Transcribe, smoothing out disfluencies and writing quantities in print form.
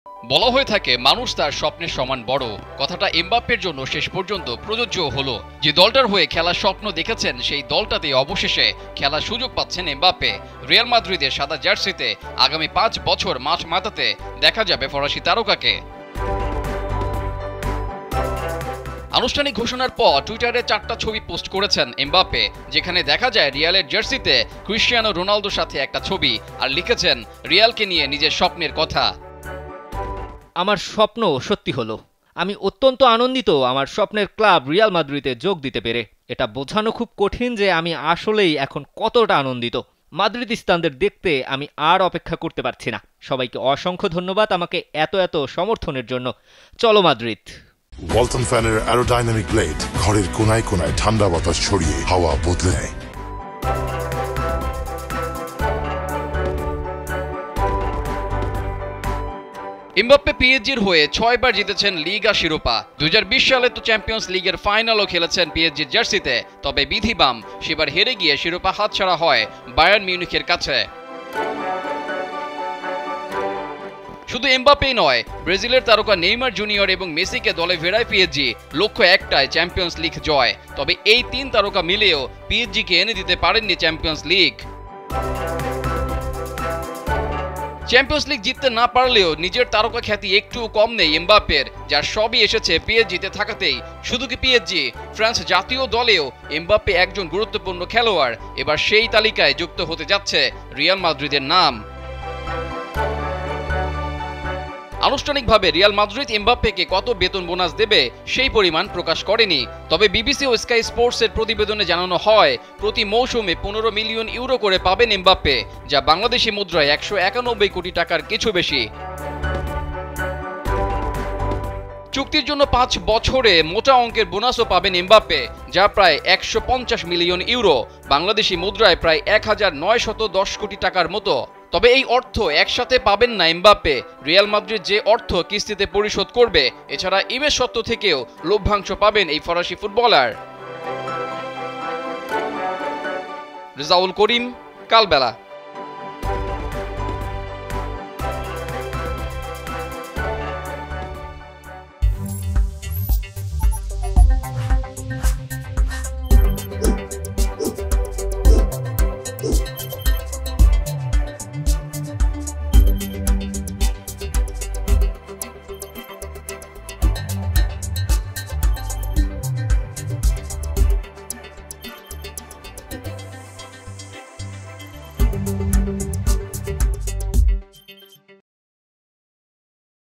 বলা হয়ে থাকে মানুষ তার স্বপ্নের সমান বড়। কথাটা এমবাপ্পের জন্য শেষ পর্যন্ত প্রযোজ্য হলো। যে দলটার হয়ে খেলার স্বপ্ন দেখেছেন সেই দলটাতে অবশেষে খেলার সুযোগ পাচ্ছেন এমবাপ্পে। রিয়াল মাদ্রিদের সাদা জার্সিতে আগামী 5 বছর মাঠ মাতাতে দেখা যাবে ফরাসি তারকাকে। আনুষ্ঠানিক ঘোষণার পর টুইটারে 4টা ছবি পোস্ট করেছেন এমবাপ্পে, যেখানে দেখা যায় রিয়ালের জার্সিতে ক্রিস্টিয়ানো রোনালদোর সাথে একটা ছবি, আর লিখেছেন রিয়ালকে নিয়ে নিজের স্বপ্নের কথা। আমার স্বপ্ন সত্যি হলো। আমি অত্যন্ত আনন্দিত আমার স্বপ্নের ক্লাব রিয়াল মাদ্রিদে যোগ দিতে পেরে। এটা বোঝানো খুব কঠিন যে আমি আসলেই এখন কতটা আনন্দিত। মাদ্রিদিস্তানদের দেখতে আমি আর অপেক্ষা করতে পারছি না। সবাইকে অসংখ্য ধন্যবাদ আমাকে এত সমর্থনের জন্য। চলো মাদ্রিদ। ওয়ালটন ফ্যানের অ্যারোডাইনামিক ব্লেড ঘরের কোনায় কোনায় ঠান্ডা বাতাস ছড়িয়ে হাওয়া বদলে নেয়। এমবাপ্পে পিএসজির হয়ে 6 বার জিতেছেন লিগা শিরোপা। 2020 সালে তো চ্যাম্পিয়ন্স লিগের ফাইনালও খেলেছেন পিএসজির জার্সিতে। তবে বিধিবাম সেবার হেরে গিয়ে শিরোপা হাতছাড়া হয় বায়ার্ন মিউনিখের কাছে। শুধু এমবাপ্পেই নয়, ব্রাজিলের তারকা নেইমার জুনিয়র এবং মেসিকে দলে ফেরায় পিএসজি। লক্ষ্য একটাই, চ্যাম্পিয়ন্স লিগ জয়। তবে এই 3 তারকা মিলেও পিএসজিকে এনে দিতে পারেননি চ্যাম্পিয়ন্স লিগ। চ্যাম্পিয়ন্স লিগ জিততে না পারলেও নিজের তারকা খ্যাতি একটু কম নেই এমবাপ্পের, যার সবই এসেছে পিএসজিতে থাকাতেই। শুধু কি পিএসজি, ফ্রান্স জাতীয় দলেও এমবাপ্পে একজন গুরুত্বপূর্ণ খেলোয়াড়। এবার সেই তালিকায় যুক্ত হতে যাচ্ছে রিয়াল মাদ্রিদের নাম। আনুষ্ঠানিকভাবে রিয়াল মাদ্রিদ এমবাপ্পেকে কত বেতন বোনাস দেবে সেই পরিমাণ প্রকাশ করেনি। তবে বিবিসি ও স্কাই স্পোর্টসের প্রতিবেদনে জানানো হয় প্রতি মৌসুমে 15 মিলিয়ন ইউরো করে পাবেন এমবাপ্পে, যা বাংলাদেশি মুদ্রায় 191 কোটি টাকার কিছু বেশি। চুক্তির জন্য 5 বছরে মোটা অঙ্কের বোনাসও পাবেন এমবাপ্পে, যা প্রায় 150 মিলিয়ন ইউরো, বাংলাদেশি মুদ্রায় প্রায় 1910 কোটি টাকার মতো। তবে এই অর্থ একসাথে পাবেন না এমবাপ্পে। রিয়াল মাদ্রিদ যে অর্থ কিস্তিতে পরিশোধ করবে, এছাড়া ইমেজ সত্ত্ব থেকেও লভ্যাংশ পাবেন এই ফরাসি ফুটবলার। রেজাউল করিম, কালবেলা।